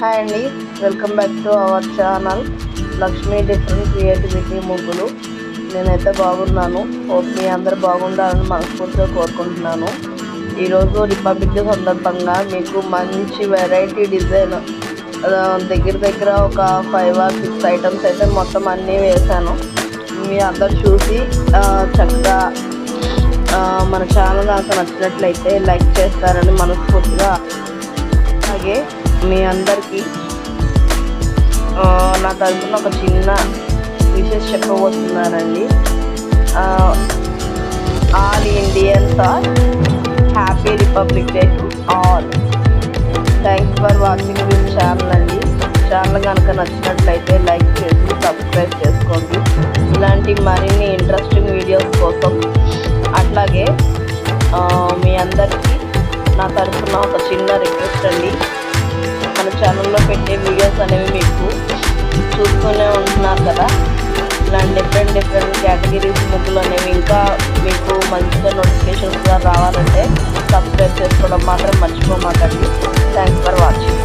Hi అండి, welcome back to our channel Lakshmi different creativity ముగ్గులు. నేనైతే బాగున్నాను. హోప్ మీ అందరు బాగుండాలని మనస్ఫూర్తిగా కోరుకుంటున్నాను. ఈరోజు రిపబ్లిక్ డే సందర్భంగా మీకు మంచి వెరైటీ డిజైన్ దగ్గర ఒక 5 or 6 ఐటమ్స్ అయితే మొత్తం అన్నీ వేశాను. మీ అందరు చూసి చక్కగా మన ఛానల్ నాకు నచ్చినట్లయితే లైక్ చేస్తారని మనస్ఫూర్తిగా, అలాగే మీ అందరికీ నా తరఫున ఒక చిన్న విషయం చెప్పబోతున్నానండి. All Indians are happy republic day to all. Thanks for watching this channel అండి. ఛానల్ కనుక నచ్చినట్లయితే లైక్ చేసి సబ్స్క్రైబ్ చేసుకోండి. ఇలాంటి మరిన్ని ఇంట్రెస్టింగ్ వీడియోస్ కోసం. అట్లాగే మీ అందరికీ నా తరఫున ఒక చిన్న రిక్వెస్ట్ అండి. మన ఛానల్లో పెట్టే వీడియోస్ అనేవి మీకు చూస్తూనే ఉంటున్నారు కదా. ఇలాంటి డిఫరెంట్ కేటగిరీస్ ముగ్గులు అనేవి ఇంకా మీకు మంచిగా నోటిఫికేషన్స్గా రావాలంటే సబ్స్క్రైబ్ చేసుకోవడం మాత్రం మర్చిపోమాకండి. Thanks for watching.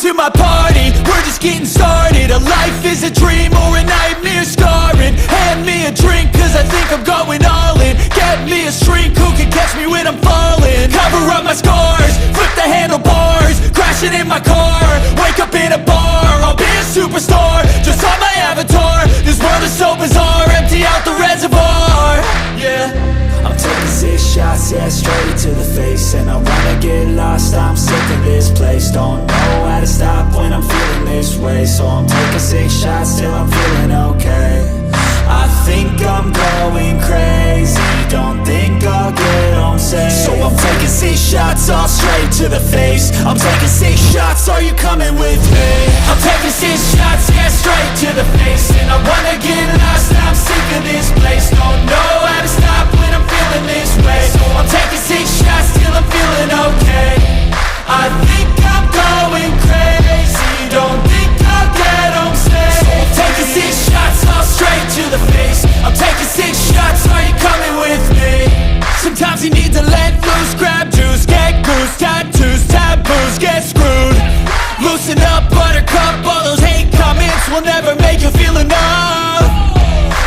to my party, we're just getting started. A life is a dream or a nightmare scarring. Hand me a drink cause I think I'm going all in. Get me a shrink who can catch me when I'm falling. Cover up my scars, flip the handlebars, crashing in my car, wake up in a bar. I'll be a superstar, just on my avatar. This world is so bizarre, empty out the reservoir. Yeah, I'm taking 6 shots, yeah, straight to the face. And I wanna get lost, I'm sick of this place. Don't know how to stop when I'm feeling this way. So I'm taking 6 shots till I'm feeling okay. I think I'm going crazy, don't think I'll get home safe. So I'm taking 6 shots, all straight to the face. I'm taking 6 shots, are you coming with me? I'm taking 6 shots, yeah, straight to the face. And I wanna get lost, I'm sick of this place. Don't know how to stop when I'm feeling this way. So I'm taking 6 shots till I'm feeling okay. I think I'm going crazy, don't think I'll get home safe. So I'm taking 6 shots, all straight to the face. I'm taking 6 shots, are you coming with me? Sometimes you need to let loose, grab juice, get goose, tattoos, taboos, get screwed. Loosen up, buttercup, all those hate comments will never make you feel enough.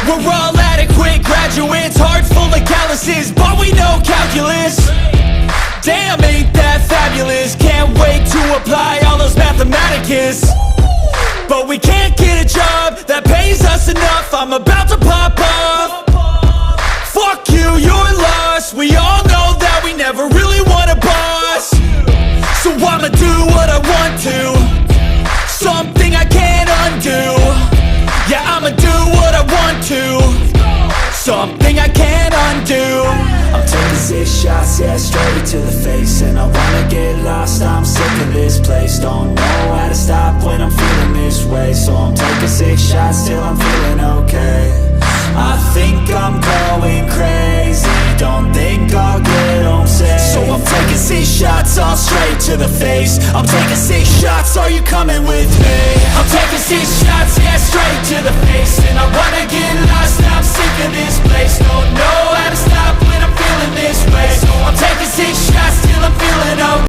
We're all adequate graduates, heart full of calluses, but we know calculus. Damn, ain't that fabulous? Can't wait to apply all those mathematicus. But we can't get a job that pays us enough. I'm about to pop off. Fuck you, you're lost. We all know that we never really want a boss. So I'ma do what I want to, something I can't undo. Yeah, I'ma do what I want to, something I can't undo. I'm taking 6 shots, yeah, straight to the face. And I wanna get lost, I'm sick of this place. Don't know how to stop when I'm feeling this way. So I'm taking 6 shots till I'm feeling okay. I think I'm going crazy, don't think I'll get home safe. So I'm taking 6 shots, all straight to the face. I'm taking 6 shots, are you coming with me? I'm taking 6 shots, yeah, straight to the face. And I wanna get lost, I'm sick of this place. Don't know how to stop when I'm feeling this way. So I'm taking 6 shots till I'm feeling okay.